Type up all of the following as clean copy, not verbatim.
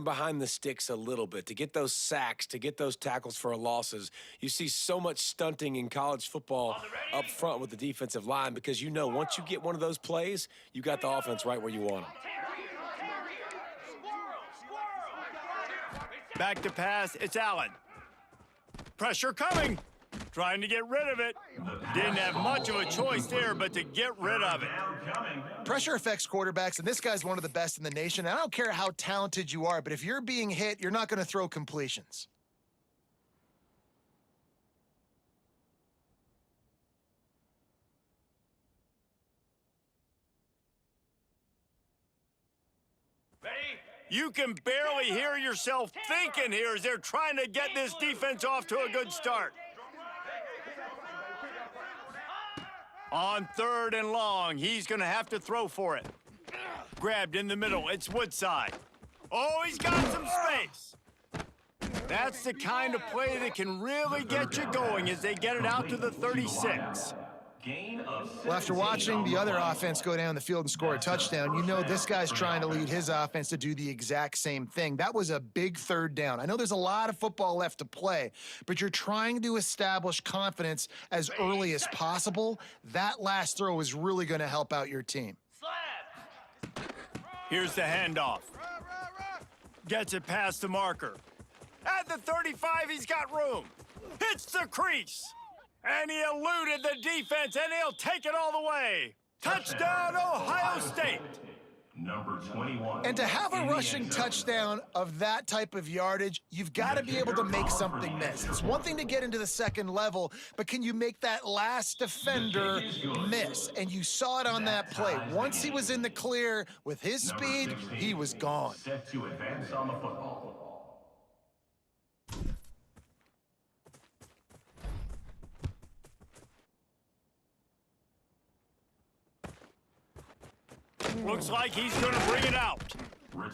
behind the sticks a little bit, to get those sacks, to get those tackles for losses. You see so much stunting in college football up front with the defensive line because you know once you get one of those plays, you got the offense right where you want them. Back to pass, it's Allen. Pressure coming. Trying to get rid of it. Didn't have much of a choice there, but to get rid of it. Pressure affects quarterbacks, and this guy's one of the best in the nation. I don't care how talented you are, but if you're being hit, you're not going to throw completions. You can barely hear yourself thinking here as they're trying to get this defense off to a good start. On 3rd and long, he's going to have to throw for it. Grabbed in the middle, it's Woodside. Oh, he's got some space. That's the kind of play that can really get you going as they get it out to the 36. Well, after watching the other offense go down the field and score a touchdown, you know this guy's trying to lead his offense to do the exact same thing. That was a big 3rd down. I know there's a lot of football left to play, but you're trying to establish confidence as early as possible. That last throw is really going to help out your team. Here's the handoff. Gets it past the marker. At the 35, he's got room. Hits the crease. And he eluded the defense, and he'll take it all the way. Touchdown, Ohio State. Number 21. And to have a rushing touchdown of that type of yardage, you've got to be able to make something miss. It's one thing to get into the second level, but can you make that last defender miss? And you saw it on that play. Once he was in the clear with his speed, he was gone. Set to advance on the football. Looks like he's going to bring it out.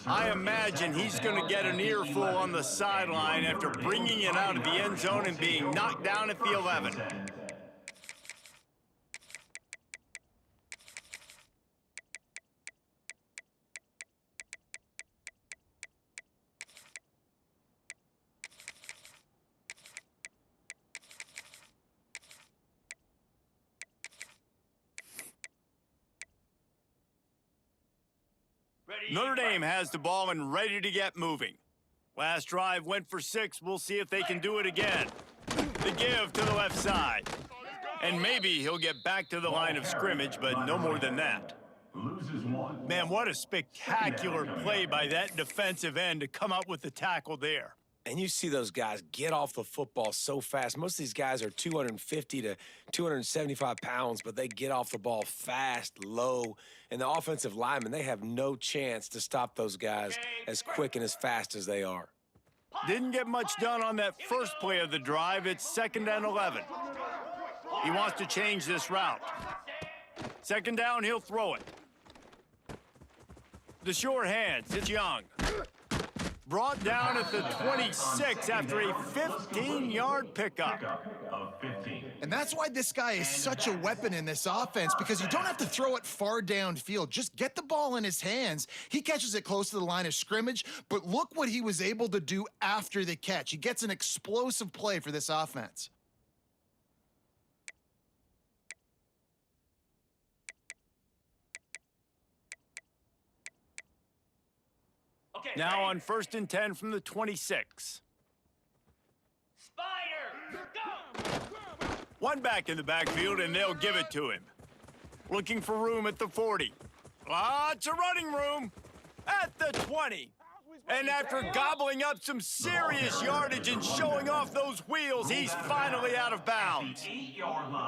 I imagine he's going to get an earful on the sideline after bringing it out of the end zone and being knocked down at the 11. Notre Dame has the ball and ready to get moving. Last drive went for 6. We'll see if they can do it again. The give to the left side. And maybe he'll get back to the line of scrimmage, but no more than that. Man, what a spectacular play by that defensive end to come up with the tackle there. And you see those guys get off the football so fast. Most of these guys are 250 to 275 pounds, but they get off the ball fast, low. And the offensive linemen, they have no chance to stop those guys as quick and as fast as they are. Didn't get much done on that first play of the drive. It's 2nd and 11. He wants to change this route. 2nd down, he'll throw it. The sure hands, it's Young. Brought down at the 26 after a 15-yard pickup. And that's why this guy is such a weapon in this offense, because you don't have to throw it far downfield. Just get the ball in his hands. He catches it close to the line of scrimmage, but look what he was able to do after the catch. He gets an explosive play for this offense. Now on 1st and 10 from the 26. Spider, go! One back in the backfield, and they'll give it to him. Looking for room at the 40. Lots of running room at the 20. And after gobbling up some serious yardage and showing off those wheels, he's finally out of bounds.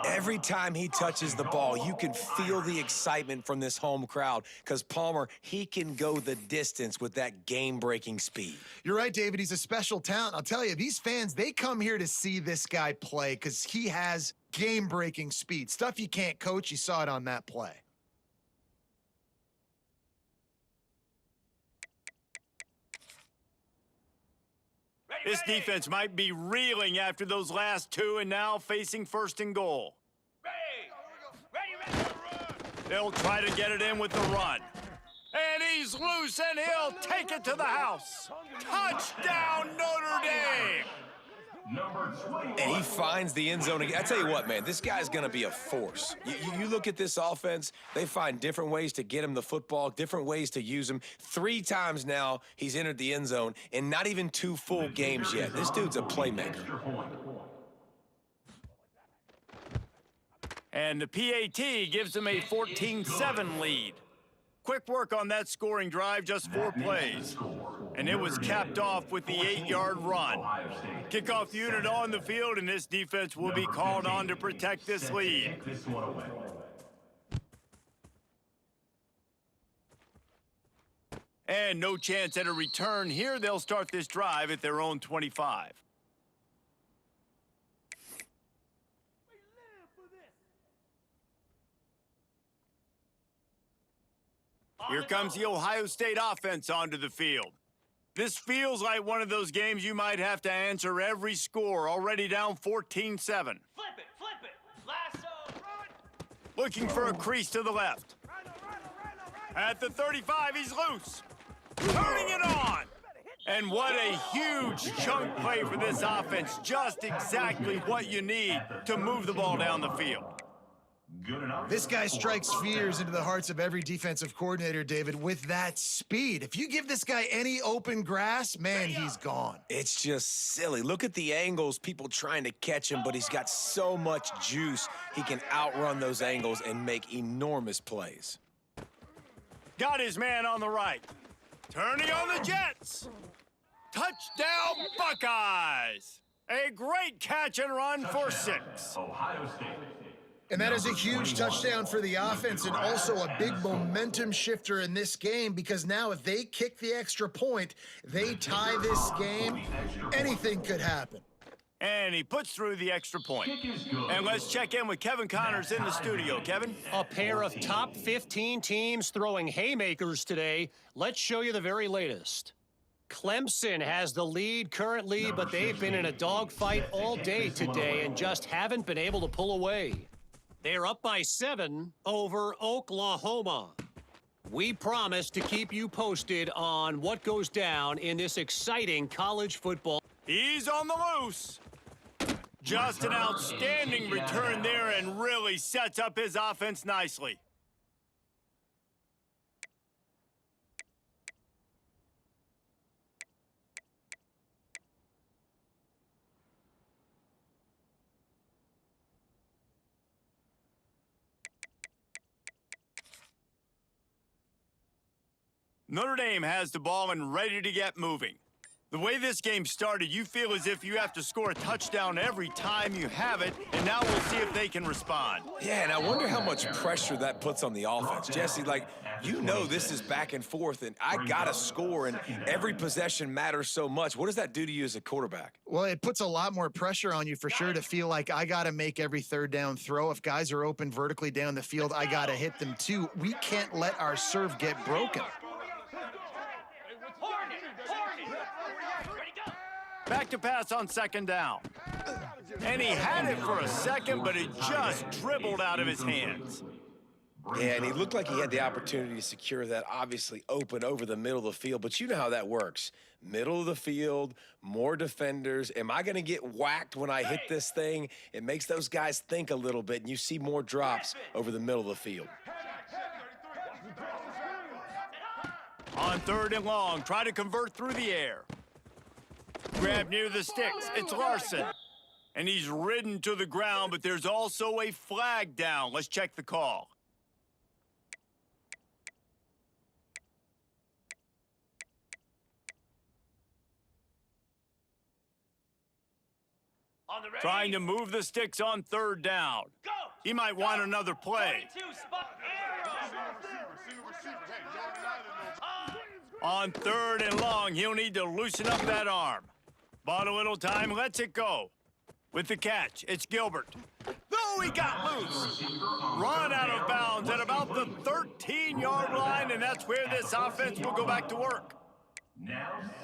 Every time he touches the ball, you can feel the excitement from this home crowd because Palmer, he can go the distance with that game-breaking speed. You're right, David. He's a special talent. I'll tell you, these fans, they come here to see this guy play because he has game-breaking speed. Stuff you can't coach. You saw it on that play. This defense might be reeling after those last 2 and now facing 1st and goal. Ready, ready, ready. They'll try to get it in with the run. And He's loose and he'll take it to the house. Touchdown, Notre Dame! Number 21. And he finds the end zone again. I tell you what, man, this guy's going to be a force. You look at this offense, they find different ways to get him the football, different ways to use him. 3 times now he's entered the end zone, and not even 2 full games yet. This dude's a playmaker. Extra point. And the PAT gives him a 14-7 lead. Quick work on that scoring drive, just 4 plays. And it was capped off with the 8-yard run. Kickoff unit on the field, and this defense will be called on to protect this lead. Take this one away. And no chance at a return here. They'll start this drive at their own 25. Here comes the Ohio State offense onto the field. This feels like one of those games you might have to answer every score, already down 14-7. Flip it, lasso, run. Looking for a crease to the left. At the 35, he's loose. Turning it on. And what a huge chunk play for this offense. Just exactly what you need to move the ball down the field. Good enough. This guy strikes fears into the hearts of every defensive coordinator, David, with that speed. If you give this guy any open grass, man, he's gone. It's just silly. Look at the angles, people trying to catch him, but he's got so much juice, he can outrun those angles and make enormous plays. Got his man on the right. Turning on the Jets. Touchdown, Buckeyes. A great catch and run for 6. Ohio State. And that is a huge touchdown for the offense and also a big momentum shifter in this game, because now if they kick the extra point, they tie this game, anything could happen. And he puts through the extra point. And let's check in with Kevin Connors in the studio. Kevin? A pair of top 15 teams throwing haymakers today. Let's show you the very latest. Clemson has the lead currently, but they've been in a dogfight all day today and just haven't been able to pull away. They're up by 7 over Oklahoma. We promise to keep you posted on what goes down in this exciting college football. He's on the loose. Just an outstanding return there and really sets up his offense nicely. Notre Dame has the ball and ready to get moving. The way this game started, you feel as if you have to score a touchdown every time you have it, and now we'll see if they can respond. Yeah, and I wonder how much pressure that puts on the offense. Jesse, like, you know this is back and forth, and I got to score, and every possession matters so much. What does that do to you as a quarterback? Well, it puts a lot more pressure on you for sure to feel like I got to make every third down throw. If guys are open vertically down the field, I got to hit them too. We can't let our serve get broken. Back to pass on 2nd down. And he had it for a second, but it just dribbled out of his hands. Yeah, and he looked like he had the opportunity to secure that, obviously open over the middle of the field, but you know how that works. Middle of the field, more defenders. Am I going to get whacked when I hit this thing? It makes those guys think a little bit, and you see more drops over the middle of the field. On 3rd and long, try to convert through the air. Grab near the sticks. It's Larson. And he's ridden to the ground, but there's also a flag down. Let's check the call. Trying to move the sticks on 3rd down. He might want another play. On 3rd and long, he'll need to loosen up that arm. Bought a little time, lets it go. With the catch, it's Gilbert. No, he got loose. Run out of bounds at about the 13-yard line, and that's where this offense will go back to work.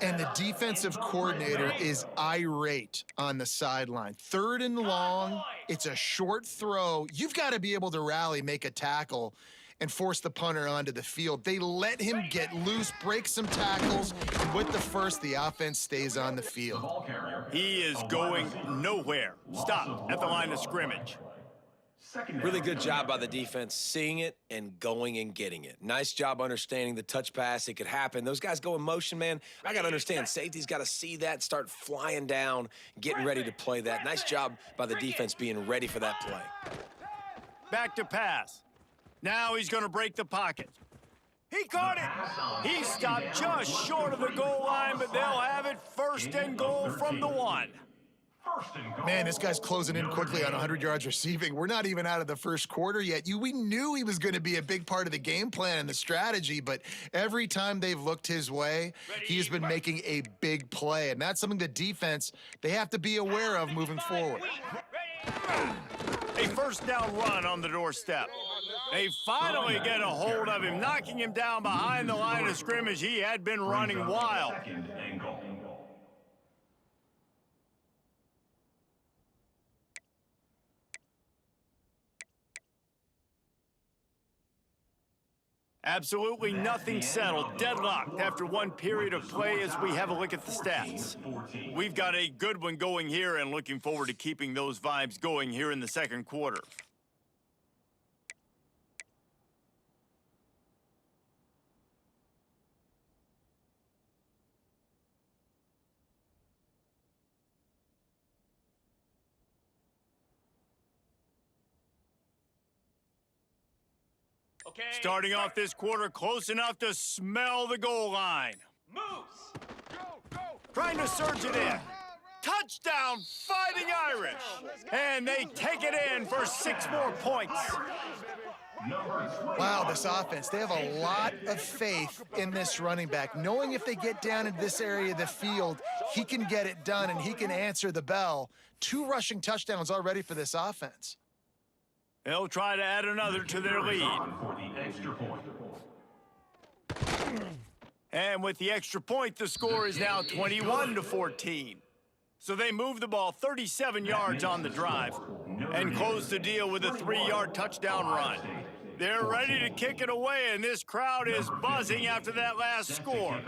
And the defensive coordinator is irate on the sideline. 3rd and long, it's a short throw. You've got to be able to rally, make a tackle. and force the punter onto the field. They let him get loose, break some tackles, and with the first, the offense stays on the field. He is going nowhere. Stopped at the line of scrimmage. Really good job by the defense seeing it and going and getting it. Nice job understanding the touch pass. It could happen. Those guys go in motion, man. I got to understand. Safety's got to see that, start flying down, getting ready to play that. Nice job by the defense being ready for that play. Back to pass. Now he's going to break the pocket. He caught it. He stopped just short of the goal line, but they'll have it 1st and goal from the 1. Man, this guy's closing in quickly on 100 yards receiving. We're not even out of the first quarter yet. We knew he was going to be a big part of the game plan and the strategy, but every time they've looked his way, he has been making a big play, and that's something the defense, they have to be aware of moving forward. A 1st down run on the doorstep. They finally get a hold of him, knocking him down behind the line of scrimmage. He had been running wild. Absolutely nothing settled. Deadlocked after one period of play as we have a look at the stats. We've got a good one going here and looking forward to keeping those vibes going here in the 2nd quarter. Okay. Starting off this quarter close enough to smell the goal line. Moose. Trying to surge it in. Touchdown, Fighting Irish. And they take it in for 6 more points. Wow, this offense, they have a lot of faith in this running back, knowing if they get down into this area of the field, he can get it done and he can answer the bell. 2 rushing touchdowns already for this offense. They'll try to add another to their lead. And with the extra point, the score is now 21-14. So they move the ball 37 yards on the drive and close the deal with a 3-yard touchdown run. They're ready to kick it away, and this crowd is buzzing after that last score.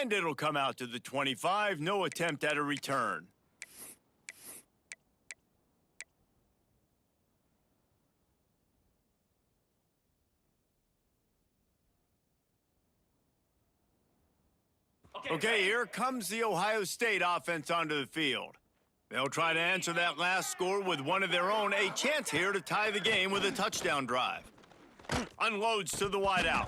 And it'll come out to the 25, no attempt at a return. Okay, here comes the Ohio State offense onto the field. They'll try to answer that last score with one of their own, a chance here to tie the game with a touchdown drive. Unloads to the wideout.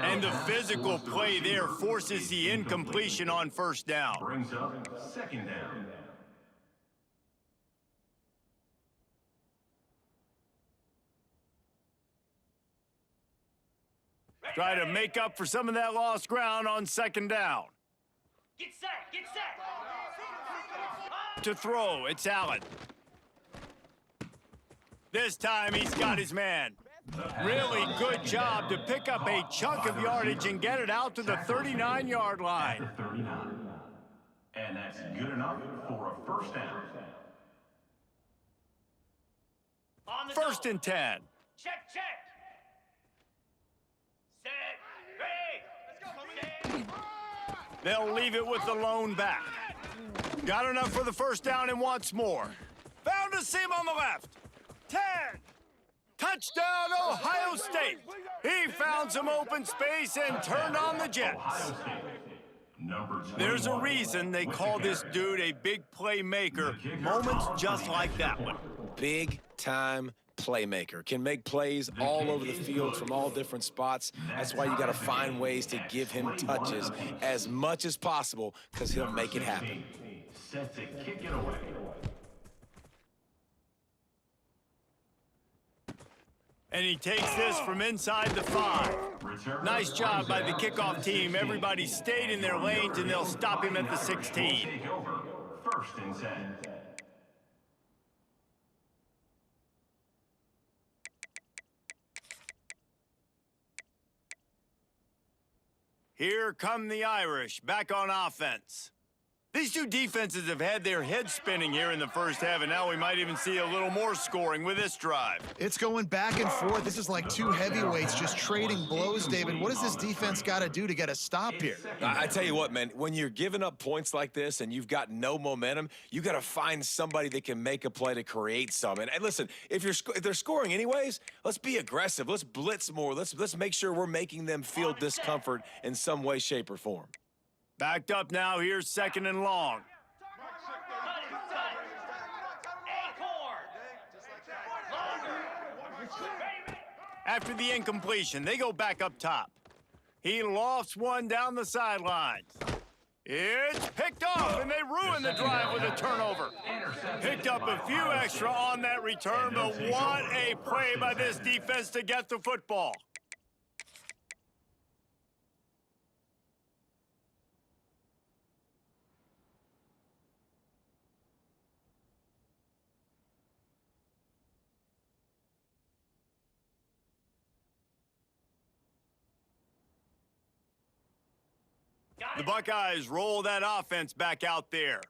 And the physical play there forces the incompletion on 1st down. Brings up 2nd down. Try to make up for some of that lost ground on 2nd down. Get set. Get set. To throw, it's Allen. This time he's got his man. Really good job to pick up a chunk of yardage and get it out to the 39-yard line. 39. And that's good enough for a 1st down. On the 1st and 10. Check. Set. Ready. They'll leave it with the lone back. Got enough for the 1st down and wants more. Found a seam on the left. 10. Touchdown, Ohio State. He found some open space and turned on the Jets. There's a reason they call this dude a big playmaker. Moments just like that one. Big-time playmaker. Can make plays all over the field from all different spots. That's why you got to find ways to give him touches as much as possible because he'll make it happen. Set to kick it away. And he takes this from inside the 5. Nice job by the kickoff team. Everybody stayed in their lanes, and they'll stop him at the 16. Take over. 1st and 10. Here come the Irish, back on offense. These two defenses have had their heads spinning here in the first half, and now we might even see a little more scoring with this drive. It's going back and forth. This is like two heavyweights just trading blows, David. What does this defense got to do to get a stop here? I tell you what, man, when you're giving up points like this and you've got no momentum, you got to find somebody that can make a play to create some. And listen, if they're scoring anyways, let's be aggressive. Let's blitz more. Let's make sure we're making them feel discomfort in some way, shape, or form. Backed up now, here's 2nd and long. After the incompletion, they go back up top. He lofts one down the sidelines. It's picked off, and they ruin the drive with a turnover. Picked up a few extra on that return, but what a play by this defense to get the football. The Buckeyes roll that offense back out there.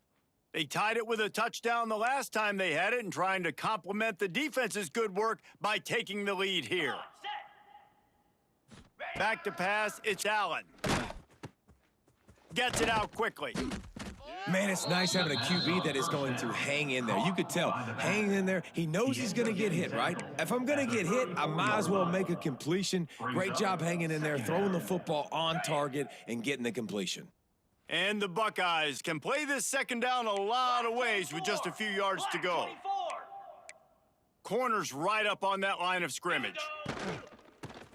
They tied it with a touchdown the last time they had it and trying to complement the defense's good work by taking the lead here. Back to pass, it's Allen. Gets it out quickly. Man, it's nice having a QB that is going to hang in there. You could tell, hanging in there, he knows he's going to get hit, right? If I'm going to get hit, I might as well make a completion. Great job hanging in there, throwing the football on target and getting the completion. And the Buckeyes can play this 2nd down a lot of ways with just a few yards to go. Corners right up on that line of scrimmage.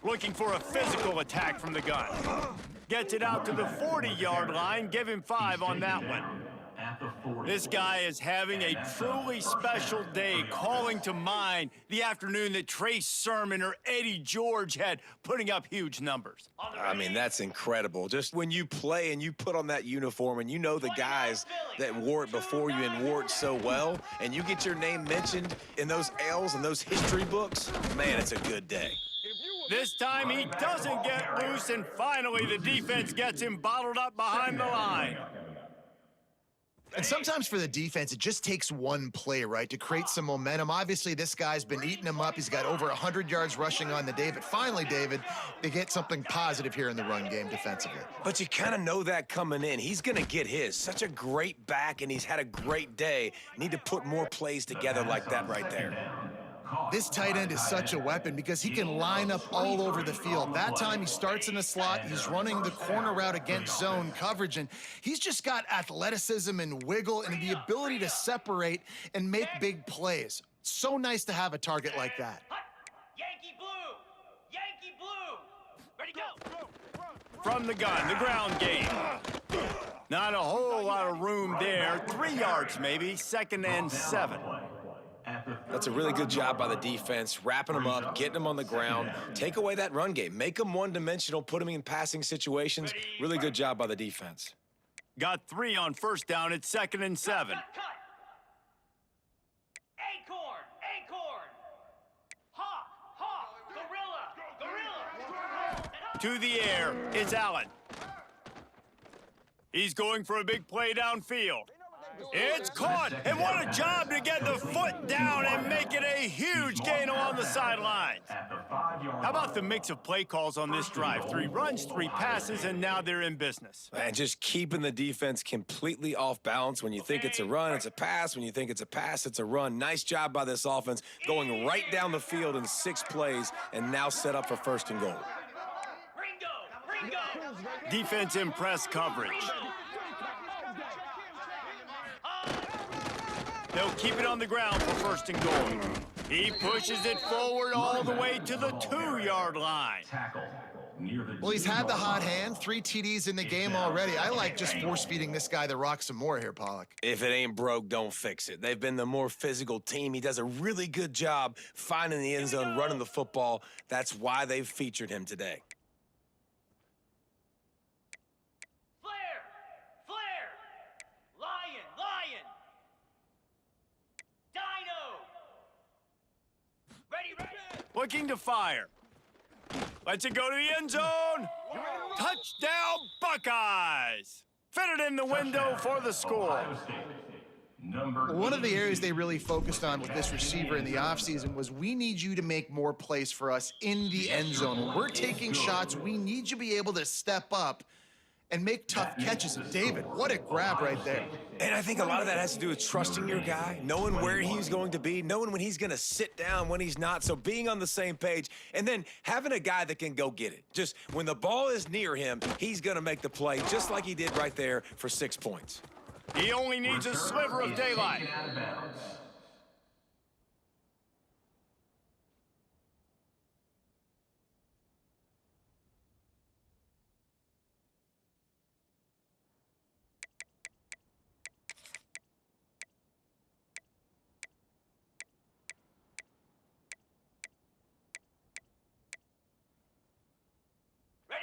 Looking for a physical attack from the gun. Gets it out to the 40-yard line. Give him 5 on that one. This guy is having a truly special day, calling to mind the afternoon that Trace Sermon or Eddie George had, putting up huge numbers. I mean, that's incredible. Just when you play and you put on that uniform and you know the guys that wore it before you and wore it so well, and you get your name mentioned in those L's and those history books, man, it's a good day. This time he doesn't get loose, and finally the defense gets him bottled up behind the line. And sometimes for the defense, it just takes one play, right, to create some momentum. Obviously, this guy's been eating him up. He's got over 100 yards rushing on the day. But finally, David, they get something positive here in the run game defensively. But you kind of know that coming in. He's going to get his. Such a great back, and he's had a great day. Need to put more plays together like that right there. This tight end is such a weapon because he can line up all over the field. That time he starts in the slot, he's running the corner route against zone coverage, and he's just got athleticism and wiggle and the ability to separate and make big plays. So nice to have a target like that. Yankee blue! Yankee blue! Ready, go! From the gun, the ground game. Not a whole lot of room there. 3 yards maybe, 2nd and 7. That's a really good job by the defense, wrapping them up, getting them on the ground. Take away that run game. Make them one-dimensional, put them in passing situations. Really good job by the defense. Got 3 on 1st down. It's 2nd and 7. Cut! Acorn! Acorn! Hawk! Hawk! Gorilla! Gorilla! To the air, it's Allen. He's going for a big play downfield. It's caught, and what a job to get the foot down and make it a huge gain along the sidelines. How about the mix of play calls on this drive? 3 runs, 3 passes, and now they're in business. And just keeping the defense completely off balance. When you think it's a run, it's a pass. When you think it's a pass, it's a run. Nice job by this offense, going right down the field in 6 plays, and now set up for 1st and goal. Ringo! Ringo! Defense in press coverage. They'll keep it on the ground for 1st and goal. He pushes it forward all the way to the 2-yard line. Well, he's had the hot hand, 3 TDs in the game already. I like just force-feeding this guy the rock some more here, Pollock. If it ain't broke, don't fix it. They've been the more physical team. He does a really good job finding the end zone, running the football. That's why they've featured him today. Flare! Flare! Lion! Lion! Dino! Ready, ready! Looking to fire. Lets it go to the end zone. Touchdown, Buckeyes! Fitted in the window for the score. Ohio State. Number One of the areas they really focused on with this receiver in the offseason was we need you to make more plays for us in the end zone. When we're taking shots, we need you to be able to step up and make tough catches. And David, what a grab right there. And I think a lot of that has to do with trusting your guy, knowing where he's going to be, knowing when he's going to sit down, when he's not. So being on the same page, and then having a guy that can go get it. Just when the ball is near him, he's going to make the play, just like he did right there for 6 points. He only needs a sliver of daylight. out of bounds.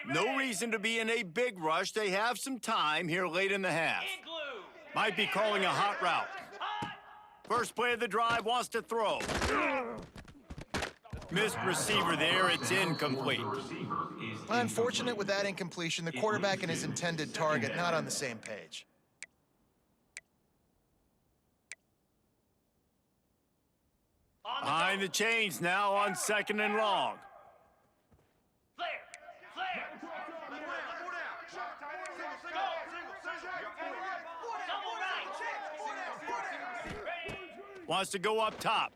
No reason to be in a big rush. They have some time here late in the half. In glue. Might be calling a hot route. First play of the drive, wants to throw. Missed receiver there, it's incomplete. Unfortunate with that incompletion, the quarterback and his intended target not on the same page. Behind the chains now on 2nd and long. Flare. Flare. Double right. Ready. Wants to go up top.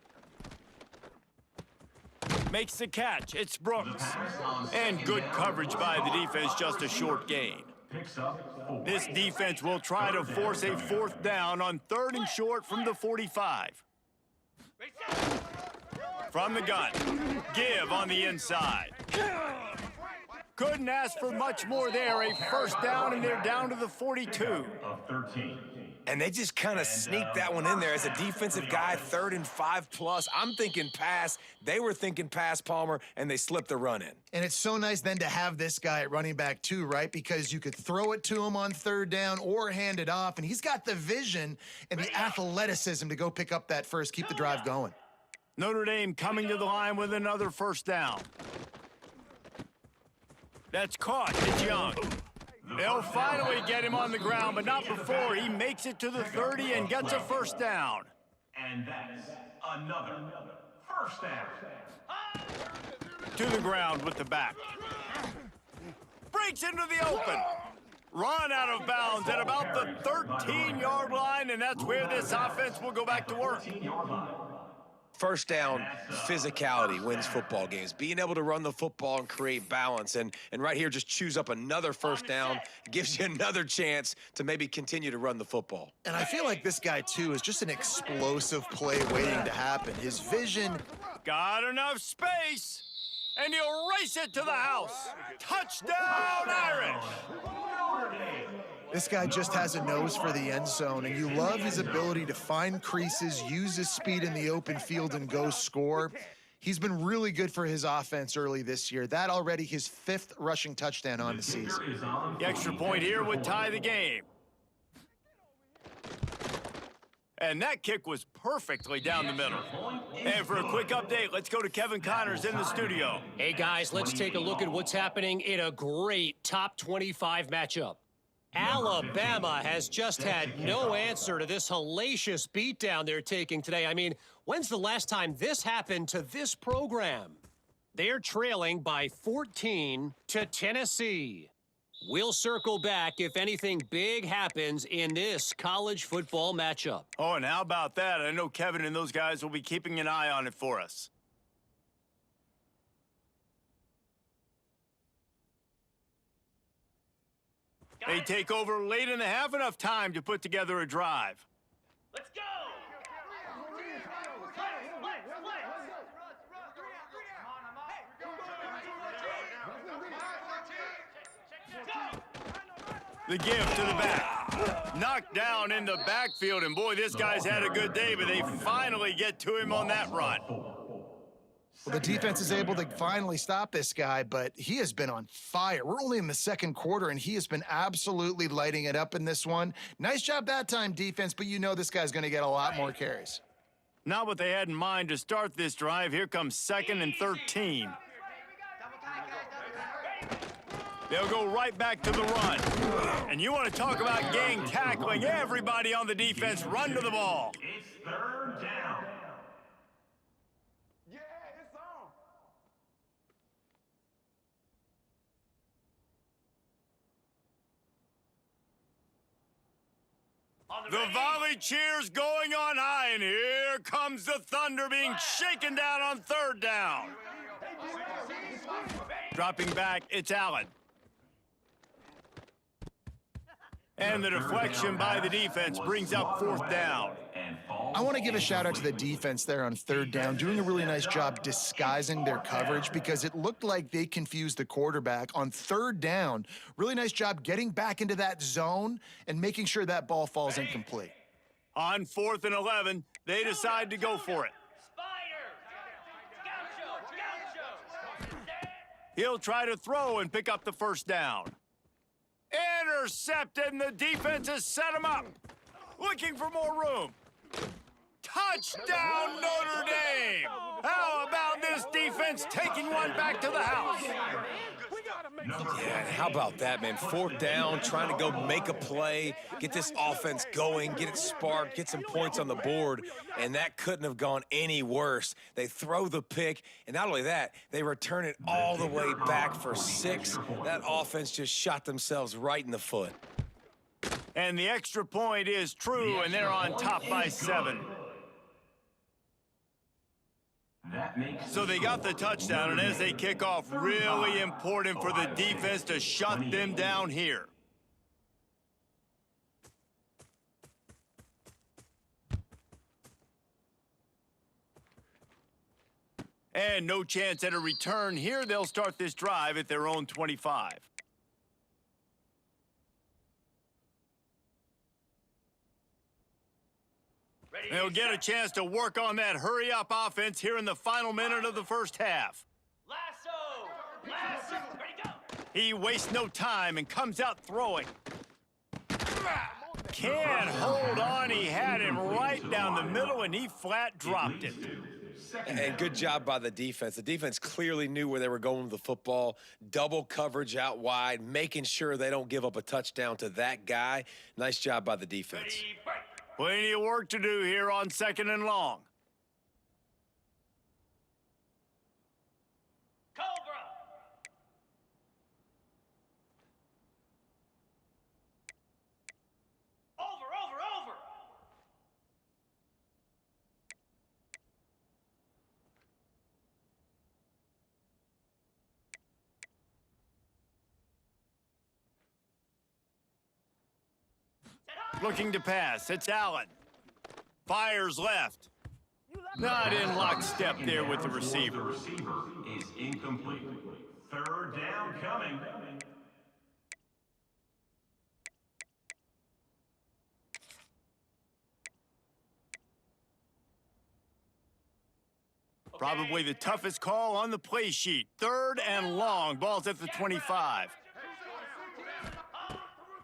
Makes the catch. It's Brooks. And good coverage by the defense, just a short gain. Picks up 4. This defense will try to force a 4th down on 3rd and short from the 45. From the gun. Give on the inside. Couldn't ask for much more there. A 1st down, and they're down to the 42. Of 13. And they just kind of sneaked that one in there as a defensive guy, 3rd and 5+. I'm thinking pass. They were thinking pass, Palmer, and they slipped the run in. And it's so nice then to have this guy at running back too, right? Because you could throw it to him on 3rd down or hand it off, and he's got the vision and the athleticism to go pick up that first, keep the drive going. Notre Dame coming to the line with another 1st down. That's caught. It's Young. They'll finally get him on the ground, but not before he makes it to the 30 and gets a 1st down. And that's another 1st down. To the ground with the back. Breaks into the open. Run out of bounds at about the 13-yard line, and that's where this offense will go back to work. 13-yard line. 1st down, physicality wins football games. Being able to run the football and create balance. And right here, just choose up another 1st down, gives you another chance to maybe continue to run the football. And I feel like this guy, too, is just an explosive play waiting to happen. His vision. Got enough space, and he'll race it to the house. Touchdown, Irish! This guy just has a nose for the end zone, and you love his ability to find creases, use his speed in the open field, and go score. He's been really good for his offense early this year. That already his 5th rushing touchdown on the season. The extra point here would tie the game. And that kick was perfectly down the middle. And for a quick update, let's go to Kevin Connors in the studio. Hey, guys, let's take a look at what's happening in a great top 25 matchup. Alabama has just had no answer to this hellacious beatdown they're taking today. I mean, when's the last time this happened to this program? They're trailing by 14 to Tennessee. We'll circle back if anything big happens in this college football matchup. Oh, and how about that? I know Kevin and those guys will be keeping an eye on it for us. They take over late in the half, enough time to put together a drive. Let's go. The give to the back. Knocked down in the backfield, and boy, this guy's had a good day, but they finally get to him on that run. Well, the defense is able to finally stop this guy, but he has been on fire. We're only in the 2nd quarter, and he has been absolutely lighting it up in this one. Nice job that time, defense, but you know this guy's going to get a lot more carries. Not what they had in mind to start this drive. Here comes 2nd and 13. They'll go right back to the run. And you want to talk about gang tackling. Everybody on the defense run to the ball. It's third down. The volley cheers going on high, and here comes the Thunder being shaken down on third down. Dropping back, it's Allen. And the deflection by the defense brings up fourth down. I want to give a shout out to the defense there on third down, doing a really nice job disguising their coverage because it looked like they confused the quarterback on third down. Really nice job getting back into that zone and making sure that ball falls incomplete. On 4th and 11, they decide to go for it. He'll try to throw and pick up the first down. Intercepted, and the defense has set him up. Looking for more room. Touchdown, Notre Dame! How about this defense taking one back to the house? Yeah, how about that, man? Fourth down, trying to go make a play, get this offense going, get it sparked, get some points on the board, and that couldn't have gone any worse. They throw the pick, and not only that, they return it all the way back for 6. That offense just shot themselves right in the foot. And the extra point is true, and they're on top by 7. So they got the touchdown, and as they kick off, really important for the defense to shut them down here. And no chance at a return here. They'll start this drive at their own 25. They'll get a chance to work on that hurry-up offense here in the final minute of the first half. Lasso! Ready, go! He wastes no time and comes out throwing. Can't hold on. He had him right down the middle, and he flat dropped it. And good job by the defense. The defense clearly knew where they were going with the football. Double coverage out wide, making sure they don't give up a touchdown to that guy. Nice job by the defense. Ready, break! Plenty of work to do here on 2nd and long. Cobra! Over! Looking to pass, it's Allen. Fires left. Not in lockstep there with the receiver. The receiver is incomplete. Third down coming. Probably the toughest call on the play sheet. 3rd and long. Ball's at the 25.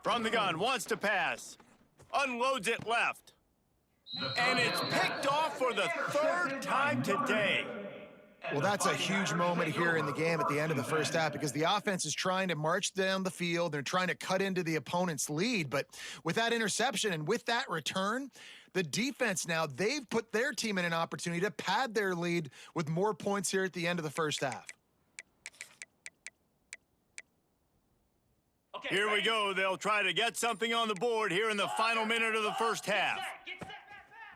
From the gun, wants to pass. Unloads it left. And it's picked off for the 3rd time today. Well, that's a huge moment here in the game at the end of the first half because the offense is trying to march down the field. They're trying to cut into the opponent's lead. But with that interception and with that return, the defense now, they've put their team in an opportunity to pad their lead with more points here at the end of the first half. Okay, Here we ready? go. They'll try to get something on the board here in the final minute of the first half. Get set.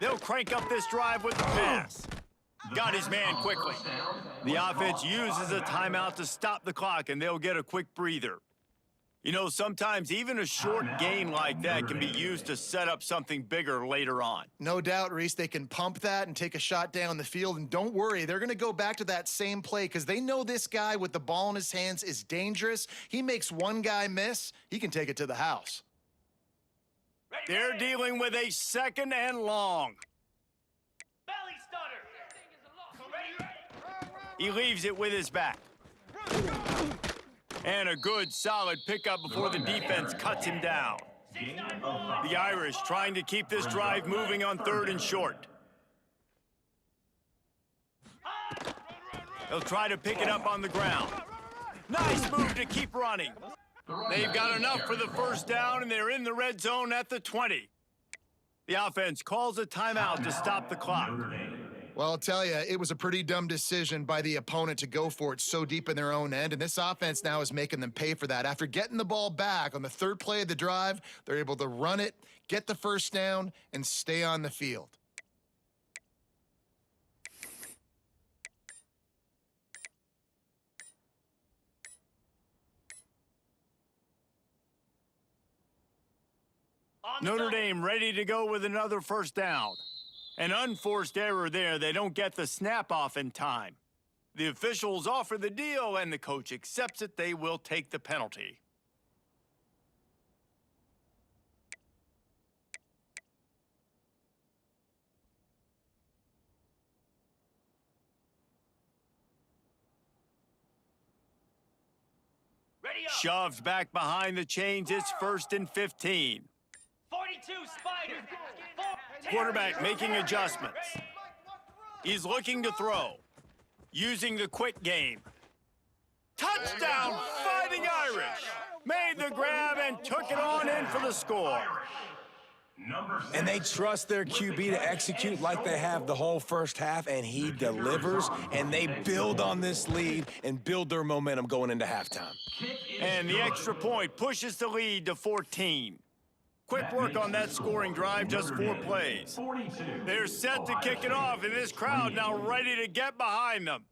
They'll crank up this drive with the pass. Got his man quickly. The offense uses a timeout to stop the clock, and they'll get a quick breather. You know, sometimes even a short gain like that can be used to set up something bigger later on. No doubt, Reese, they can pump that and take a shot down the field. And don't worry, they're going to go back to that same play because they know this guy with the ball in his hands is dangerous. He makes one guy miss, he can take it to the house. They're dealing with a 2nd and long. Belly stutter. Ready? He leaves it with his back. And a good, solid pickup before the defense cuts him down. The Irish trying to keep this drive moving on 3rd and short. They'll try to pick it up on the ground. Nice move to keep running. They've got enough for the first down, and they're in the red zone at the 20. The offense calls a timeout to stop the clock. Well, I'll tell you, it was a pretty dumb decision by the opponent to go for it so deep in their own end, and this offense now is making them pay for that. After getting the ball back on the third play of the drive, they're able to run it, get the first down, and stay on the field. Notre Dame ready to go with another first down. An unforced error there. They don't get the snap off in time. The officials offer the deal, and the coach accepts it. They will take the penalty. Ready up. Shoved back behind the chains. It's 1st and 15. 42 Spider. Quarterback making adjustments. He's looking to throw. Using the quick game. Touchdown, Fighting Irish! Made the grab and took it on in for the score. And they trust their QB to execute like they have the whole first half, and he delivers, and they build on this lead and build their momentum going into halftime. And the extra point pushes the lead to 14. Quick work on that scoring drive, just 4 plays. They're set to kick it off, and this crowd now ready to get behind them.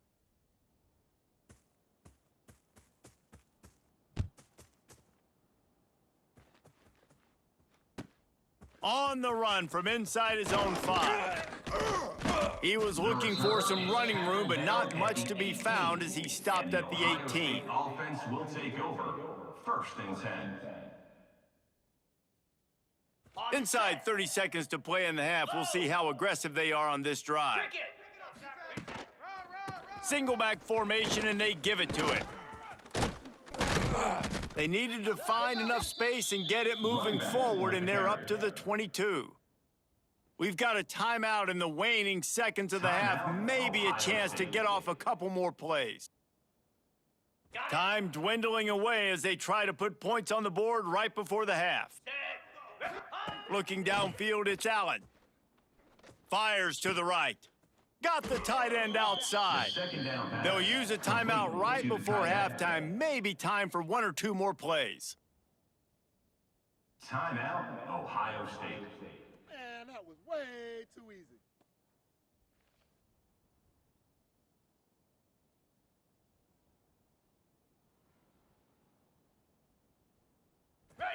On the run from inside his own 5. He was looking for some running room, but not much to be found as he stopped at the 18. Offense will take over. 1st and 10. Inside 30 seconds to play in the half. We'll see how aggressive they are on this drive. Single back formation, and they give it to it. They needed to find enough space and get it moving forward, and they're up to the 22. We've got a timeout in the waning seconds of the half. Maybe a chance to get off a couple more plays. Time dwindling away as they try to put points on the board right before the half. Looking downfield, it's Allen. Fires to the right. Got the tight end outside. They'll use a timeout right before halftime. Maybe time for 1 or 2 more plays. Timeout, Ohio State. Man, that was way too easy.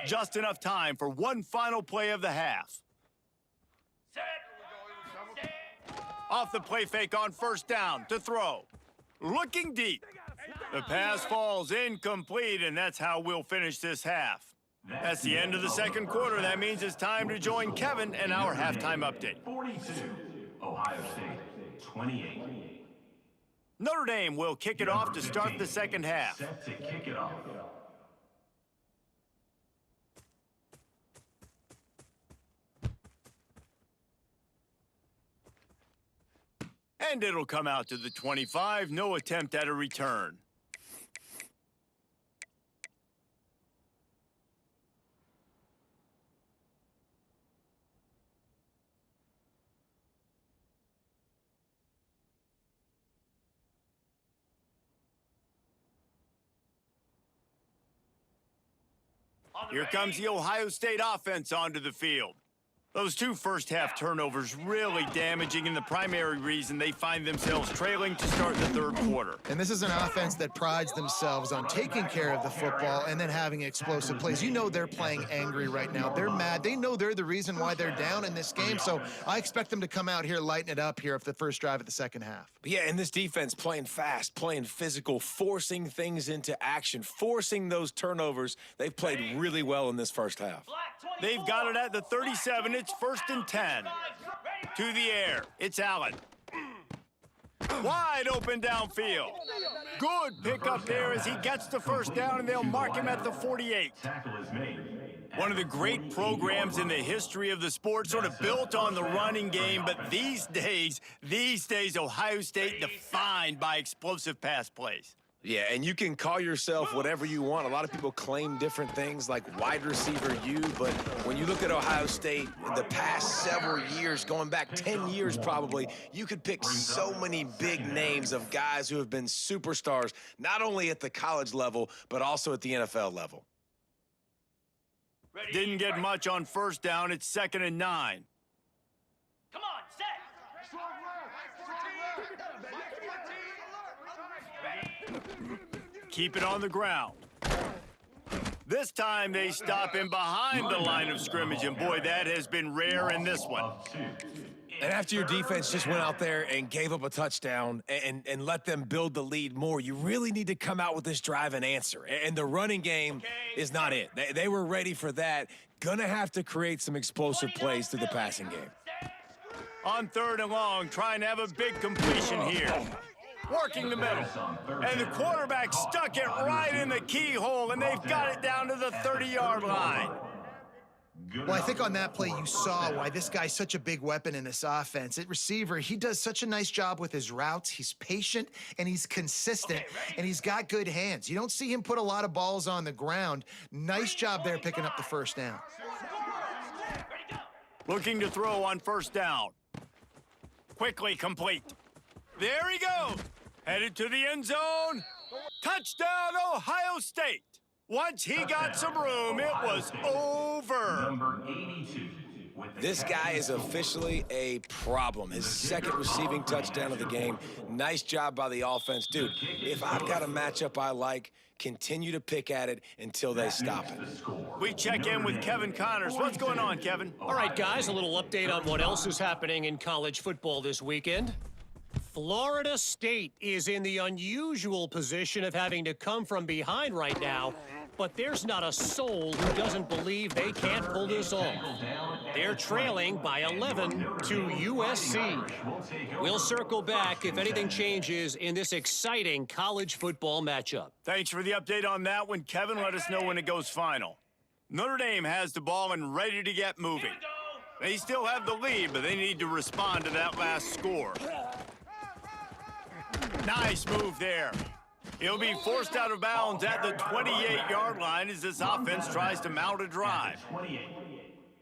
Just enough time for one final play of the half. Off the play fake on first down to throw. Looking deep. The pass falls incomplete, and that's how we'll finish this half. That's the end of the second quarter. That means it's time to join Kevin and our halftime update. 42, Ohio State, 28. Notre Dame will kick it off to start the second half. Set to kick it off. And it'll come out to the 25. No attempt at a return. Here comes the Ohio State offense onto the field. Those 2 first-half turnovers really damaging, and the primary reason they find themselves trailing to start the third quarter. And this is an offense that prides themselves on taking care of the football and then having explosive plays. You know they're playing angry right now. They're mad. They know they're the reason why they're down in this game, so I expect them to come out here, lighten it up here for the first drive of the second half. But yeah, and this defense playing fast, playing physical, forcing things into action, forcing those turnovers. They've played really well in this first half. They've got it at the 37. It's 1st and 10. To the air. It's Allen. Wide open downfield. Good pickup there as he gets the first down, and they'll mark him at the 48. Tackle is made. One of the great programs in the history of the sport, sort of built on the running game, but these days, Ohio State defined by explosive pass plays. Yeah, and you can call yourself whatever you want. A lot of people claim different things like wide receiver U, but when you look at Ohio State, the past several years, going back 10 years probably, you could pick so many big names of guys who have been superstars, not only at the college level, but also at the NFL level. Didn't get much on first down. It's 2nd and 9. Come on, set. Keep it on the ground. This time they stop him behind the line of scrimmage, and boy, that has been rare in this one. And after your defense just went out there and gave up a touchdown and let them build the lead more, you really need to come out with this drive and answer. And the running game is not it. They were ready for that. Gonna have to create some explosive plays through the passing game. On 3rd and long, trying to have a big completion here. Working the middle. And the quarterback stuck it right in the keyhole, and they've got it down to the 30-yard line. Well, I think on that play you saw why this guy's such a big weapon in this offense. At receiver, he does such a nice job with his routes. He's patient, and he's consistent, and he's got good hands. You don't see him put a lot of balls on the ground. Nice job there picking up the first down. Looking to throw on 1st down. Quickly complete. There he goes. Headed to the end zone. Touchdown, Ohio State. Once he got some room, it was over. Number 82. This guy is officially a problem. His 2nd receiving touchdown of the game. Nice job by the offense. Dude, if I've got a matchup I like, continue to pick at it until they stop it. We check in with Kevin Connors. What's going on, Kevin? All right, guys, a little update on what else is happening in college football this weekend. Florida State is in the unusual position of having to come from behind right now, but there's not a soul who doesn't believe they can't pull this off. They're trailing by 11 to USC. We'll circle back if anything changes in this exciting college football matchup. Thanks for the update on that one, Kevin. Let us know when it goes final. Notre Dame has the ball and ready to get moving. They still have the lead, but they need to respond to that last score. Nice move there. He'll be forced out of bounds at the 28-yard line as this offense tries to mount a drive.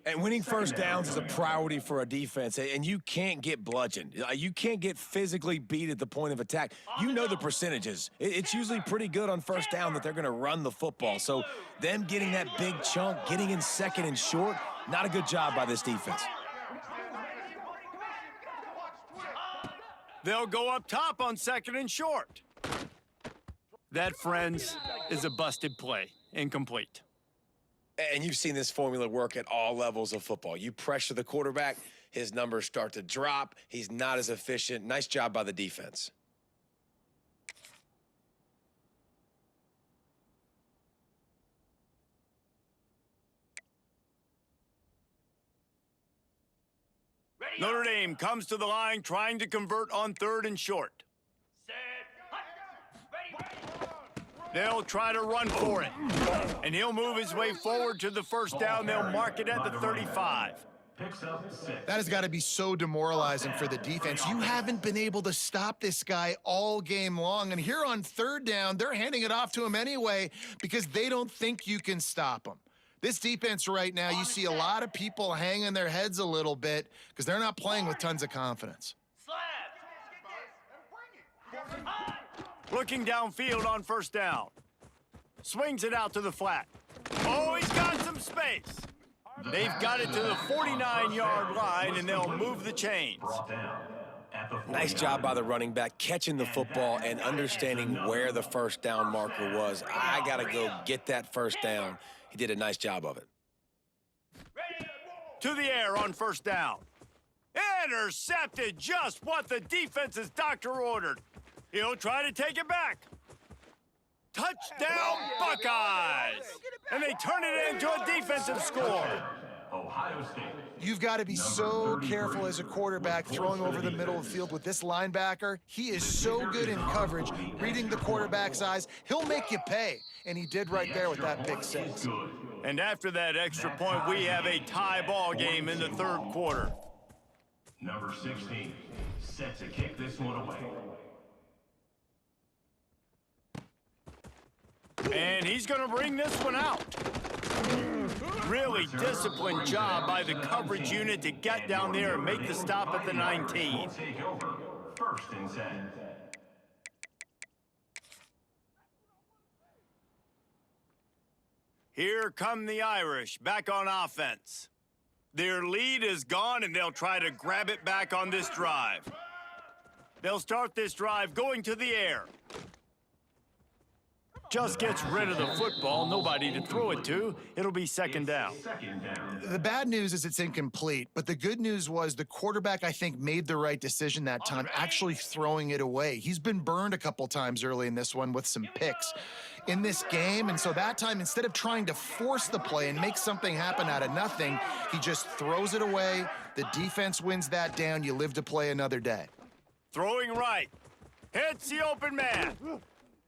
And winning first downs is a priority for a defense, and you can't get bludgeoned. You can't get physically beat at the point of attack. You know the percentages. It's usually pretty good on first down that they're going to run the football. So them getting that big chunk, getting in 2nd and short, not a good job by this defense. They'll go up top on 2nd and short. That, friends, is a busted play. Incomplete. And you've seen this formula work at all levels of football. You pressure the quarterback, his numbers start to drop. He's not as efficient. Nice job by the defense. Notre Dame comes to the line trying to convert on 3rd and short. They'll try to run for it. And he'll move his way forward to the first down. They'll mark it at the 35. That has got to be so demoralizing for the defense. You haven't been able to stop this guy all game long. And here on 3rd down, they're handing it off to him anyway because they don't think you can stop him. This defense right now, you see a lot of people hanging their heads a little bit because they're not playing with tons of confidence. Looking downfield on 1st down. Swings it out to the flat. Oh, he's got some space. They've got it to the 49-yard line, and they'll move the chains. Nice job by the running back, catching the football and understanding where the first down marker was. I got to go get that first down. He did a nice job of it. To the air on 1st down. Intercepted, just what the defense's doctor ordered. He'll try to take it back. Touchdown, Buckeyes! And they turn it into a defensive score. Ohio State. You've got to be so careful as a quarterback throwing over the middle of the field with this linebacker. He is so good in coverage, reading the quarterback's eyes. He'll make you pay, and he did right there with that pick 6. And after that extra point, we have a tie ball game in the 3rd quarter. Number 16, set to kick this one away. And he's going to bring this one out. Really disciplined job by the coverage unit to get down there and make the stop at the 19. Take over. First and 10. Here come the Irish, back on offense. Their lead is gone, and they'll try to grab it back on this drive. They'll start this drive going to the air. Just gets rid of the football, nobody to throw it to. It'll be second down. The bad news is it's incomplete, but the good news was the quarterback, I think, made the right decision that time, actually throwing it away. He's been burned a couple times early in this one with some picks in this game, and so that time, instead of trying to force the play and make something happen out of nothing, he just throws it away. The defense wins that down. You live to play another day. Throwing right. Hits the open man.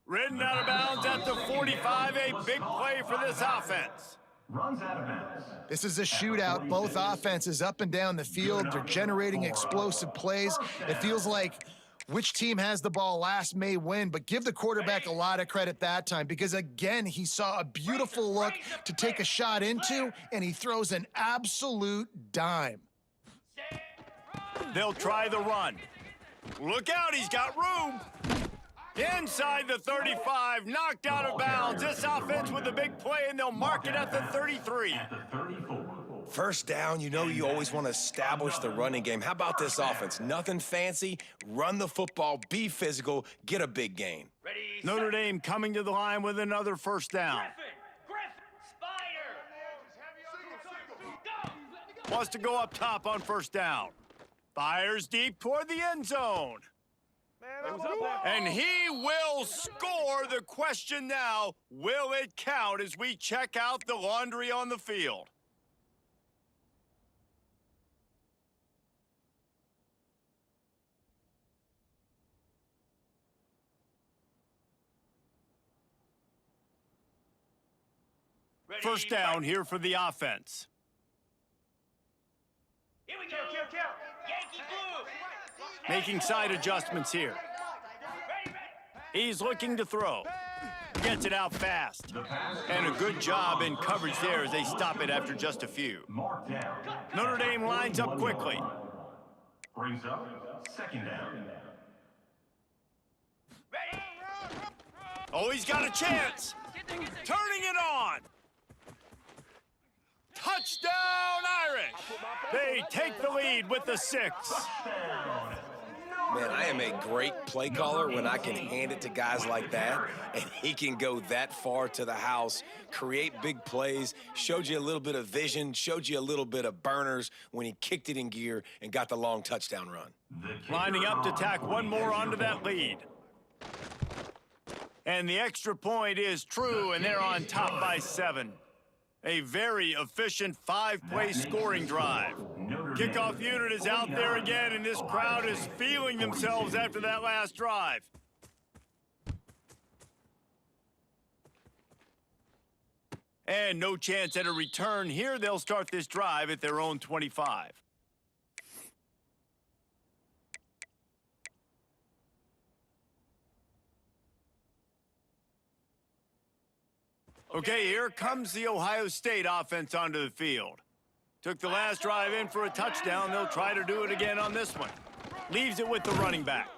Ridden out of bounds at the 45, a big play for this offense. Runs out of bounds. This is a shootout. Both offenses up and down the field. They're generating explosive plays. It feels like which team has the ball last may win, but give the quarterback a lot of credit that time because, again, he saw a beautiful look to take a shot into, and he throws an absolute dime. They'll try the run. Look out, he's got room. Inside the 35, knocked out of bounds. This offense with a big play, and they'll mark it at the 33. First down, you know you always want to establish the running game. How about this offense? Nothing fancy. Run the football, be physical, get a big gain. Ready, Notre Dame coming to the line with another first down. Spider. Wants to go up top on first down. Fires deep toward the end zone. And he will score. The question now, will it count as we check out the laundry on the field? First down here for the offense. Here we go. Yankee Blue. Making side adjustments here. He's looking to throw. Gets it out fast. And a good job in coverage there as they stop it after just a few. Notre Dame lines up quickly. Brings up second down. Oh, he's got a chance. Turning it on. Touchdown, Irish! They take the lead with the 6. Man, I am a great play caller when I can hand it to guys like that, and he can go that far to the house, create big plays, showed you a little bit of vision, showed you a little bit of burners when he kicked it in gear and got the long touchdown run. Lining up to tack one more onto that lead. And the extra point is true, and they're on top by 7. A very efficient 5-play scoring drive. Kickoff unit is out there again, and this crowd is feeling themselves after that last drive. And no chance at a return here. They'll start this drive at their own 25. Okay, here comes the Ohio State offense onto the field. Took the last drive in for a touchdown. They'll try to do it again on this one. Leaves it with the running back.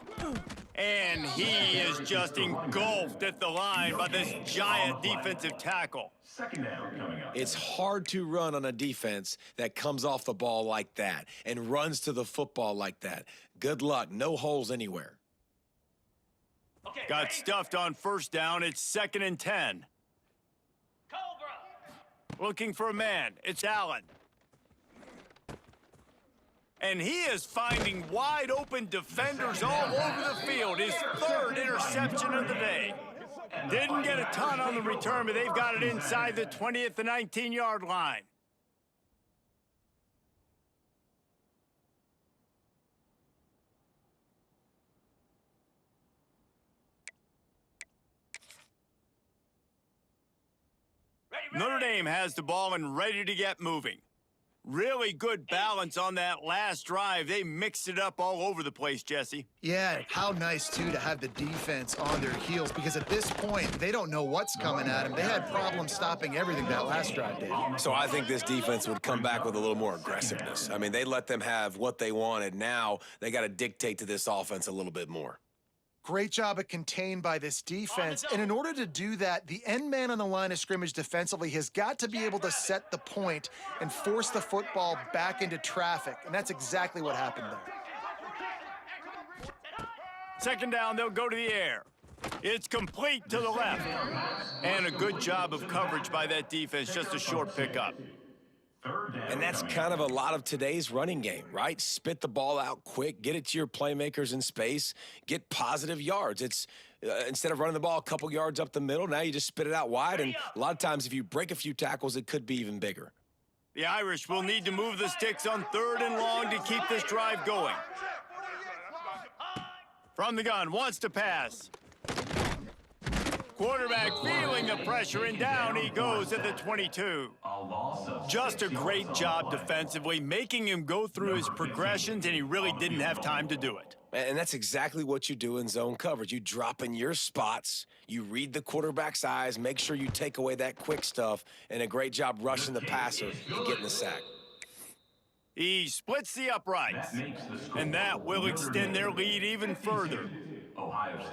And he is just engulfed at the line by this giant defensive tackle. Second down coming up. It's hard to run on a defense that comes off the ball like that and runs to the football like that. Good luck. No holes anywhere. Okay, Got ready? stuffed on first down. It's 2nd and 10. Cobra. Looking for a man. It's Allen. And he is finding wide open defenders all over the field. His 3rd interception of the day. Didn't get a ton on the return, but they've got it inside the 20 at the 19-yard line. Ready, Notre Dame has the ball and ready to get moving. Really good balance on that last drive. They mixed it up all over the place, Jesse. Yeah, how nice, too, to have the defense on their heels, because at this point, they don't know what's coming at them. They had problems stopping everything that last drive, Dave. So I think this defense would come back with a little more aggressiveness. I mean, they let them have what they wanted. Now they got to dictate to this offense a little bit more. Great job of contained by this defense. And in order to do that, the end man on the line of scrimmage defensively has got to be able to set the point and force the football back into traffic. And that's exactly what happened there. Second down, they'll go to the air. It's complete to the left. And a good job of coverage by that defense, just a short pickup. And that's kind of a lot of today's running game, right? Spit the ball out quick, get it to your playmakers in space, get positive yards. It's instead of running the ball a couple yards up the middle, now you just spit it out wide. And a lot of times if you break a few tackles, it could be even bigger. The Irish will need to move the sticks on 3rd and long to keep this drive going. From the gun, wants to pass. Quarterback feeling the pressure, and down he goes at the 22. Just a great job defensively, making him go through his progressions, and he really didn't have time to do it. And that's exactly what you do in zone coverage. You drop in your spots, you read the quarterback's eyes, make sure you take away that quick stuff, and a great job rushing the passer and getting the sack. He splits the uprights, and that will extend their lead even further.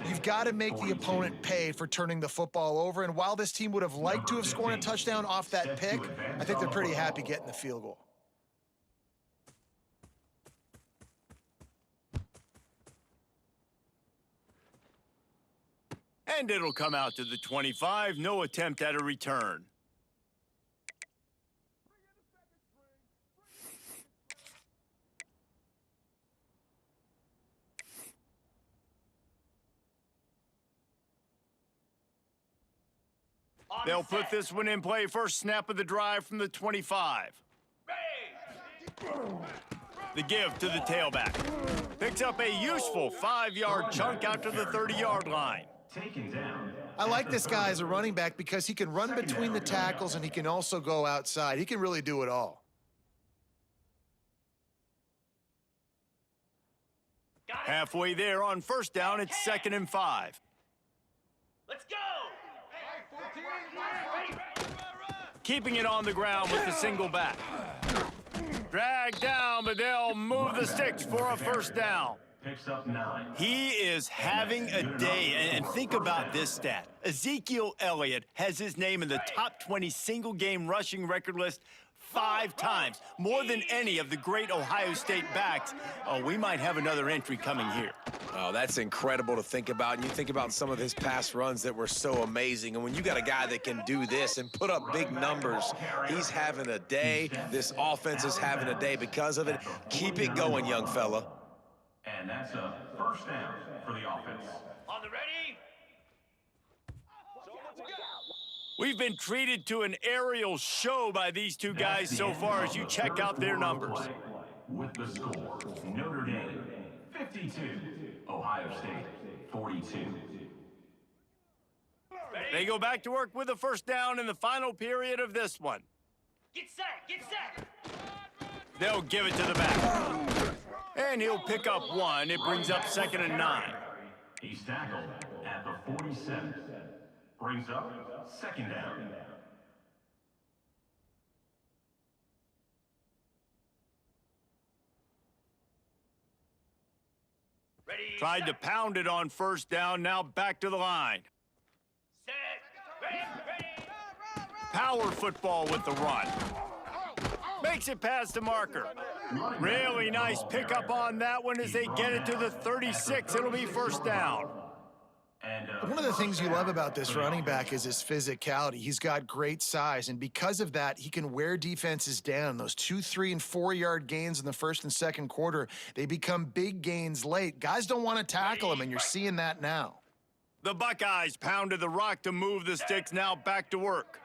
You've got to make the opponent pay for turning the football over, and while this team would have liked to have scored a touchdown off that pick, I think they're pretty happy getting the field goal. And it'll come out to the 25, no attempt at a return. They'll put this one in play. First snap of the drive from the 25. The give to the tailback. Picks up a useful 5-yard chunk out to the 30-yard line. I like this guy as a running back because he can run between the tackles and he can also go outside. He can really do it all. Halfway there on first down, it's 2nd and 5. Let's go! Keeping it on the ground with the single back. Dragged down, but they'll move the sticks for a first down. Picks up 9. He is having a day, and think about this stat. Ezekiel Elliott has his name in the top 20 single-game rushing record list 5 times, more than any of the great Ohio State backs. Oh, we might have another entry coming here. Oh, that's incredible to think about. And you think about some of his past runs that were so amazing. And when you got a guy that can do this and put up big numbers, he's having a day. This offense is having a day because of it. Keep it going, young fella. And that's a first down for the offense. On the ready? We've been treated to an aerial show by these two guys so far as you check out their numbers. With the score, Notre Dame 52, Ohio State 42. They go back to work with a first down in the final period of this one. Get set! Get set! They'll give it to the back. And he'll pick up 1. It brings up 2nd and 9. He's tackled at the 47. Brings up 2nd down. Ready? Tried to pound it on first down, now back to the line. Set! Ready! Power football with the run. Makes it past the marker. Really nice pickup on that one as they get it to the 36. It'll be first down. One of the things you love about this running back is his physicality. He's got great size, and because of that, he can wear defenses down. Those 2, 3, and 4-yard gains in the first and second quarter, they become big gains late. Guys don't want to tackle him, and you're seeing that now. The Buckeyes pounded the rock to move the sticks, now back to work.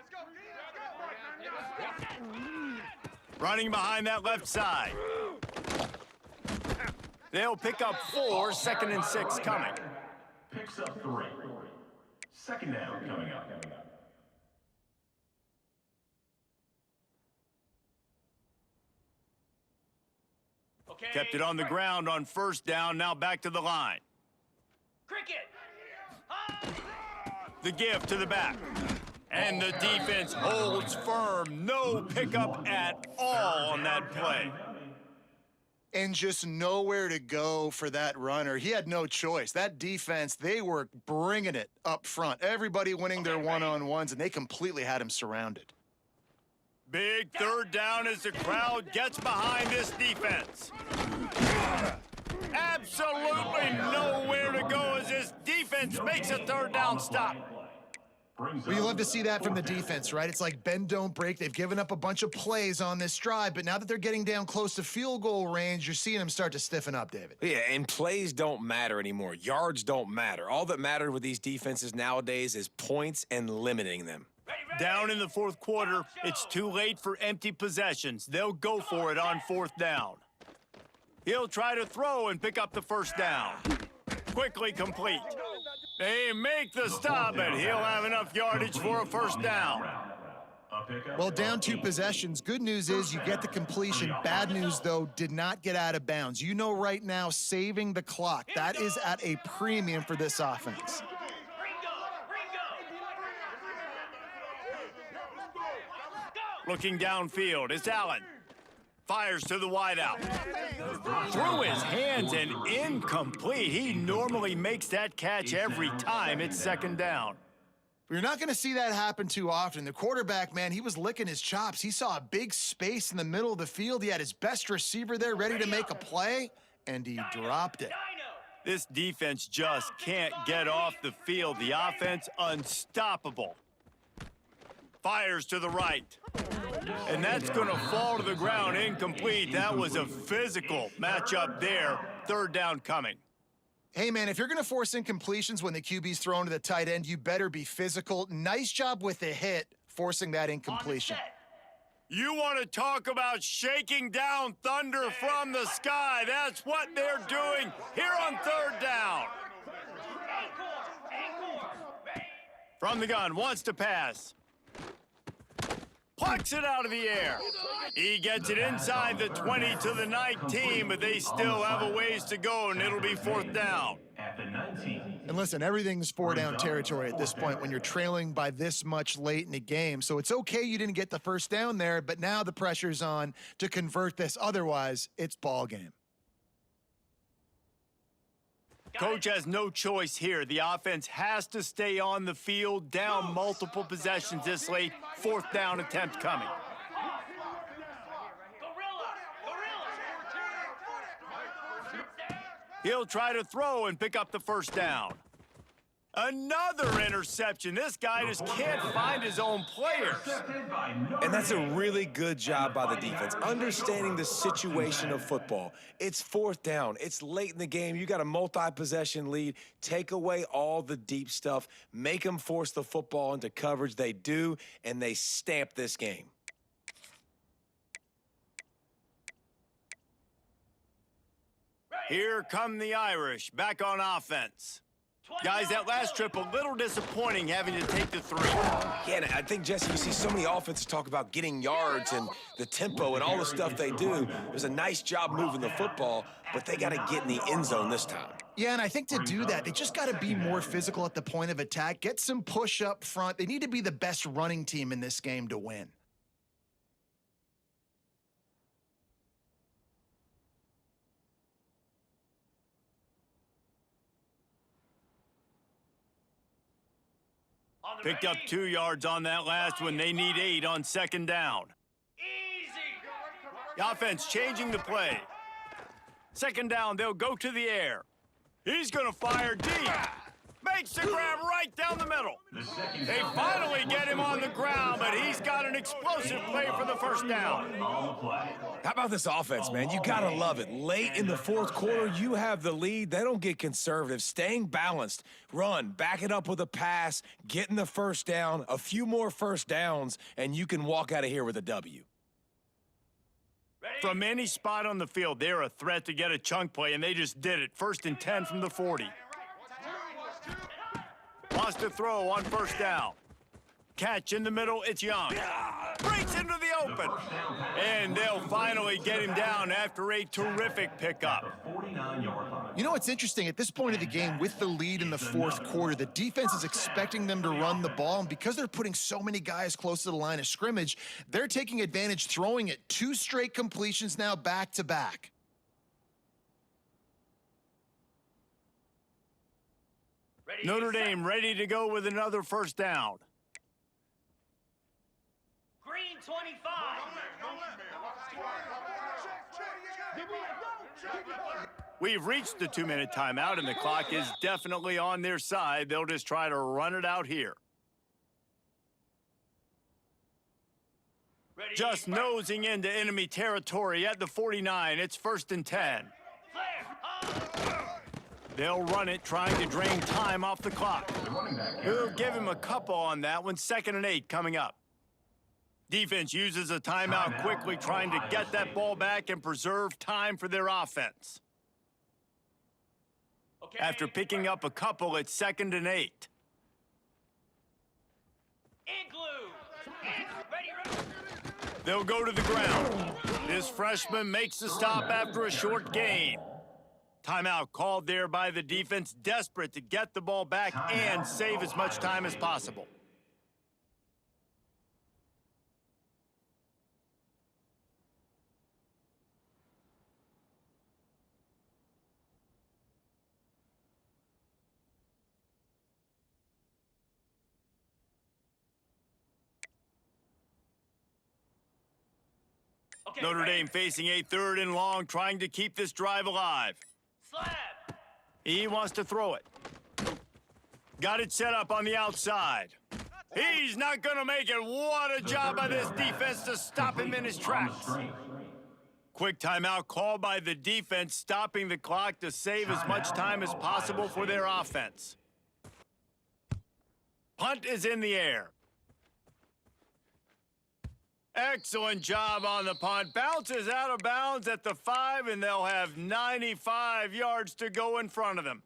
Running behind that left side. They'll pick up 4, 2nd and 6 coming. Picks up 3. 2nd down coming up. Kept it on the ground on first down, now back to the line. Cricket. The give to the back. And the defense holds firm. No pickup at all on that play. And just nowhere to go for that runner. He had no choice. That defense, they were bringing it up front. Everybody winning their one-on-ones, and they completely had him surrounded. Big third down as the crowd gets behind this defense. Absolutely nowhere to go as this defense makes a third down stop. Well, you love to see that from the defense, right? It's like bend, don't break. They've given up a bunch of plays on this drive, but now that they're getting down close to field goal range, you're seeing them start to stiffen up, David. Yeah, and plays don't matter anymore. Yards don't matter. All that matters with these defenses nowadays is points and limiting them. Down in the fourth quarter, it's too late for empty possessions. They'll go for it on fourth down. He'll try to throw and pick up the first down. Quickly complete. They make the stop, and he'll have enough yardage for a first down. Well, down 2 possessions. Good news is you get the completion. Bad news, though, did not get out of bounds. You know right now, saving the clock, that is at a premium for this offense. Looking downfield, it's Allen. Fires to the wideout. Through his hands and incomplete. He normally makes that catch every time. It's second down. You're not going to see that happen too often. The quarterback, man, he was licking his chops. He saw a big space in the middle of the field. He had his best receiver there ready to make a play, and he dropped it. This defense just can't get off the field. The offense unstoppable. Fires to the right. And that's going to fall to the ground incomplete. That was a physical matchup there. Third down coming. Hey, man, if you're going to force incompletions when the QB's thrown to the tight end, you better be physical. Nice job with the hit, forcing that incompletion. You want to talk about shaking down thunder from the sky. That's what they're doing here on third down. From the gun, wants to pass. Plucks it out of the air. He gets it inside the 20 to the 19, but they still have a ways to go, and it'll be fourth down. And listen, everything's 4-down territory at this point when you're trailing by this much late in the game. So it's okay you didn't get the first down there, but now the pressure's on to convert this. Otherwise, it's ball game. Coach has no choice here. The offense has to stay on the field, down multiple possessions this late. Fourth down attempt coming. He'll try to throw and pick up the first down. Another interception. This guy just can't find his own players. And that's a really good job by the defense, understanding the situation of football. It's fourth down. It's late in the game. You got a multi-possession lead. Take away all the deep stuff. Make them force the football into coverage. They do, and they stamp this game. Here come the Irish, back on offense. Guys, that last trip, a little disappointing having to take the 3. Yeah, and I think, Jesse, you see so many offenses talk about getting yards and the tempo and all the stuff they do. There's a nice job moving the football, but they got to get in the end zone this time. Yeah, and I think to do that, they just got to be more physical at the point of attack, get some push up front. They need to be the best running team in this game to win. Picked up 2 yards on that last one. They need 8 on second down. The offense changing the play. Second down, they'll go to the air. He's going to fire deep. Makes the grab right down the middle. They finally get him on the ground, but he's got an explosive play for the first down. How about this offense, man? You got to love it. Late in the fourth quarter, you have the lead. They don't get conservative. Staying balanced. Run, back it up with a pass, getting the first down, a few more first downs, and you can walk out of here with a W. From any spot on the field, they're a threat to get a chunk play, and they just did it. First and 10 from the 40. Wants to throw on first down. Catch in the middle, it's Young. breaks into the open. And they'll finally get him down after a terrific pickup. 49-yard line. You know what's interesting? At this point of the game, with the lead in the fourth quarter, the defense is expecting them to run the ball, and because they're putting so many guys close to the line of scrimmage, they're taking advantage, throwing it 2 straight completions now back-to-back. Notre Dame ready to go with another first down. Green 25. We've reached the 2-minute timeout, and the clock is definitely on their side. They'll just try to run it out here. Just nosing into enemy territory at the 49. It's 1st and 10. They'll run it, trying to drain time off the clock. We'll give him a couple on that one. 2nd and 8 coming up. Defense uses a timeout quickly, trying to get that ball back and preserve time for their offense. After picking up a couple, it's 2nd and 8. They'll go to the ground. This freshman makes the stop after a short gain. Timeout called there by the defense, desperate to get the ball back and save as much time as possible. Notre Dame facing a 3rd and long, trying to keep this drive alive. Slab. He wants to throw it. Got it set up on the outside. He's not going to make it. What a job by this defense to stop him in his tracks. Quick timeout called by the defense, stopping the clock to save as much time as possible for their offense. Punt is in the air. Excellent job on the punt. Bounces out of bounds at the 5, and they'll have 95 yards to go in front of them.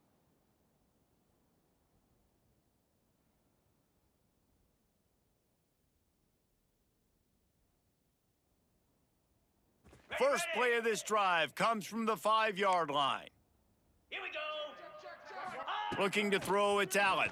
First play of this drive comes from the 5-yard line. Here we go. Looking to throw, it's Allen.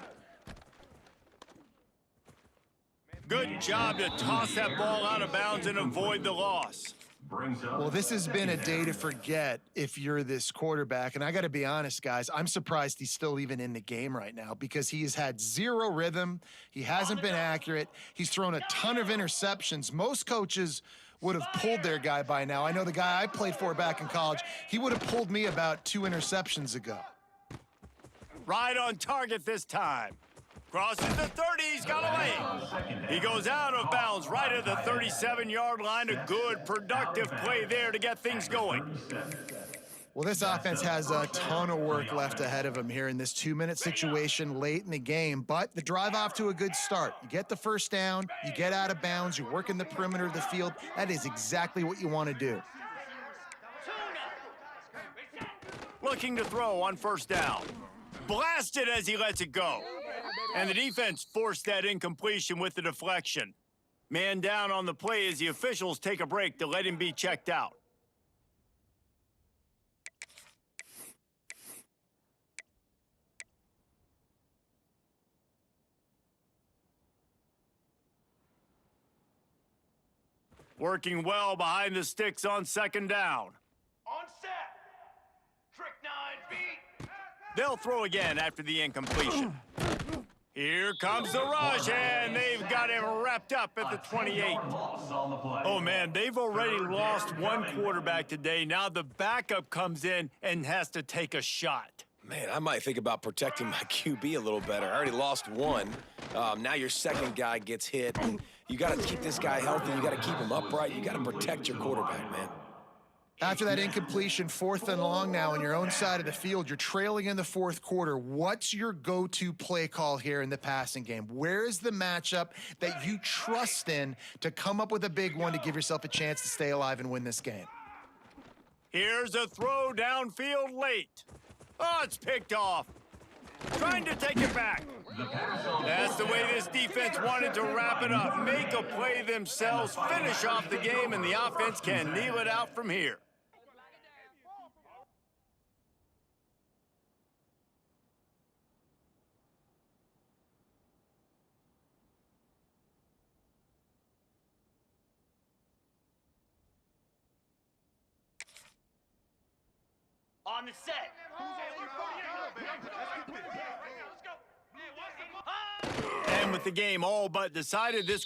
Good job to toss that ball out of bounds and avoid the loss. Well, this has been a day to forget if you're this quarterback. And I got to be honest, guys, I'm surprised he's still even in the game right now because he has had 0 rhythm. He hasn't been accurate. He's thrown a ton of interceptions. Most coaches would have pulled their guy by now. I know the guy I played for back in college, he would have pulled me about 2 interceptions ago. Right on target this time. Crosses the 30, he's got away. He goes out of bounds right at the 37-yard line. A good, productive play there to get things going. Well, this offense has a ton of work left ahead of them here in this 2-minute situation late in the game, but the drive off to a good start. You get the first down, you get out of bounds, you work in the perimeter of the field. That is exactly what you want to do. Looking to throw on first down. Blasted as he lets it go. And the defense forced that incompletion with the deflection. Man down on the play as the officials take a break to let him be checked out. Working well behind the sticks on second down. On set. Trick 9 feet. They'll throw again after the incompletion. Here comes the rush, and they've got him wrapped up at the 28. Oh, man, they've already lost one quarterback today. Now the backup comes in and has to take a shot. Man, I might think about protecting my QB a little better. I already lost one. Now your second guy gets hit. You got to keep this guy healthy. You got to keep him upright. You got to protect your quarterback, man. After that incompletion, 4th and long now on your own side of the field, you're trailing in the 4th quarter. What's your go-to play call here in the passing game? Where is the matchup that you trust in to come up with a big one to give yourself a chance to stay alive and win this game? Here's a throw downfield late. Oh, it's picked off. trying to take it back. That's the way this defense wanted to wrap it up. Make a play themselves, finish off the game, and the offense can kneel it out from here. On the set. And with the game all but decided, this